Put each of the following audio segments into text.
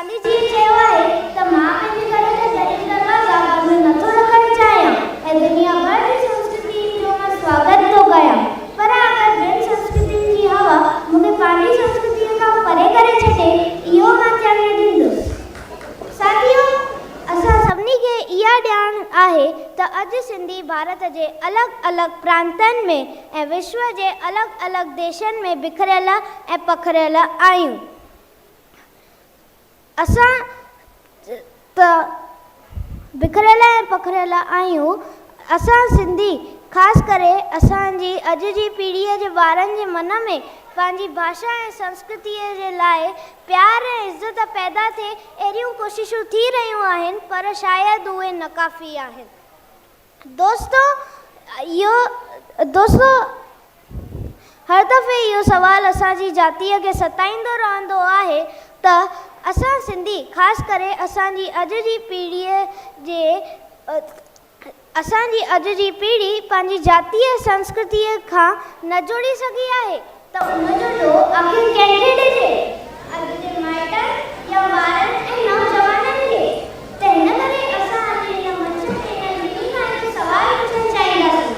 गांधी जी चयो आहे त मां पंहिंजे घर जा दरीं दरवाज़ा बंदि नथो रखणु चाहियां ऐं दुनिया भर जी संस्कृति जो मां स्वागत थो कयां। पर अगरि ॿियनि संस्कृतियुनि जी हवा मूंखे पंहिंजी संस्कृतीअ खां परे करे छॾे, इहो मां थियणु न ॾींदुसि। साथियो, असां सभिनी खे इहा ॼाण आहे त अॼु सिंधी भारत जे अलॻि अलॻि प्रांतनि में ऐं विश्व जे अलॻि अलॻि देशनि में बिखरियल ऐं पखरियल आहियूं। असां बिखरियल ऐं पखरियल आहियूं। असां सिंधी ख़ासि करे असांजी अॼु जी पीढ़ीअ जे ॿारनि जे मन में पंहिंजी भाषा ऐं संस्कृतीअ जे लाइ प्यार ऐं इज़त पैदा थिए, अहिड़ियूं कोशिशूं थी रहियूं आहिनि, पर शायदि उहे नाकाफ़ी आहिनि। दोस्तो हर दफ़े इहो सुवालु असांजी जातीअ खे सताईंदो रहंदो आहे त असां सिंधी ख़ासि करे असांजी अॼु जी पीढ़ी पंहिंजी जातीय संस्कृतीअ खां न जुड़ी सघी आहे, त उनजो ॾोह आख़िर कंहिंखे ॾिजे? अॼु जे माइटनि या ॿारनि ऐं नौजवाननि खे? त हिन करे असां अॼु हिन मंच ते हिकिड़ी ॻाल्हि सवाल पुछणु चाहींदासीं।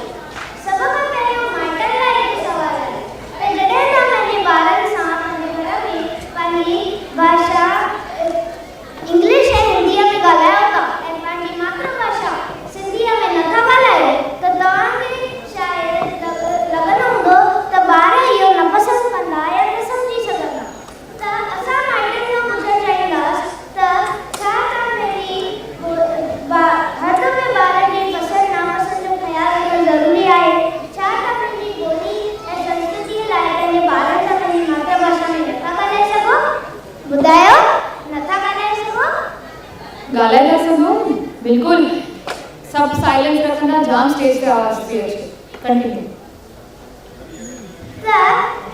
सभ खां पहिरियों माइटनि लाइ हिकु सुवालु आहे त जॾहिं तव्हां पंहिंजे ॿारनि सां पंहिंजे घर में पंहिंजी भाषा इंग्लिश ऐं हिंदीअ में ॻाल्हायो था ऐं पंहिंजी मातृभाषा सिंधीअ में नथा ॻाल्हायो, त तव्हांखे शायदि लॻंदो हूंदो त ॿार इहो न पसंदि कंदा या न सम्झी सघंदा। त असां माइटनि खां पुछणु चाहींदासीं त छा तव्हां पंहिंजी हर दफ़े ॿारनि जी पसंदि नापसंदि जो ख़्यालु रखणु ज़रूरी आहे? छा तव्हां पंहिंजी ॿोली ऐं संस्कृतीअ लाइ पंहिंजे ॿारनि सां पंहिंजी मातृभाषा में नथा ॻाल्हाए सघो? ॿुधायो, नथा ॻाल्हाए सघो? ॻाल्हाए था सघूं, बिल्कुलु। सभु साइलेंस रखंदा, जाम स्टेज ते आवाज़ थी अचे। कंटिन्यू। त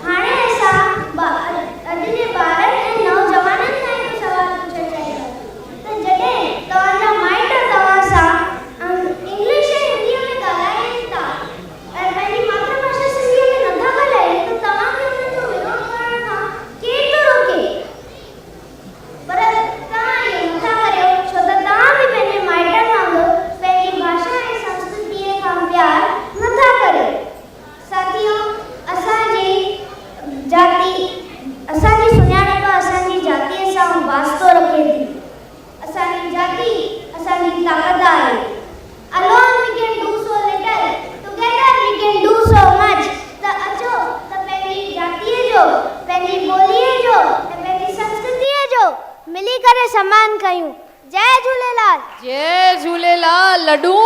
हाणे असां अॼु जे ॿारनि ऐं नौजवाननि लाइ हिकु सुवालु पुछणु चाहींदासीं त जॾहिं तव्हांजा माइट तव्हां सां इंग्लिश ऐं हिंदीअ में ॻाल्हाइनि था ऐं पंहिंजी मातृभाषा सिंधीअ में नथा ॻाल्हाइनि, त तव्हांखे उन्हनि जो विरोध करण खां केरु थो रोके? पर तव्हां इहो नथा करियो, छो त तव्हां बि पंहिंजे माइटनि वांगुरु पंहिंजी भाषा ऐं संस्कृतीअ खां प्यारु नथा करियो। साथियो, असांजी सुञाणप असांजी जातीअ सां वास्तो रखे थी। असांजी जाती असांजी ताक़त आहे। Alone we can do so little, together we can do so much। त अचो त पंहिंजी जातीअ जो, पंहिंजी ॿोलीअ जो ऐं पंहिंजी संस्कृतीअ जो मिली करे सम्मान कयूं। जय झूलेलाल। जय झूलेलाल। लड्डू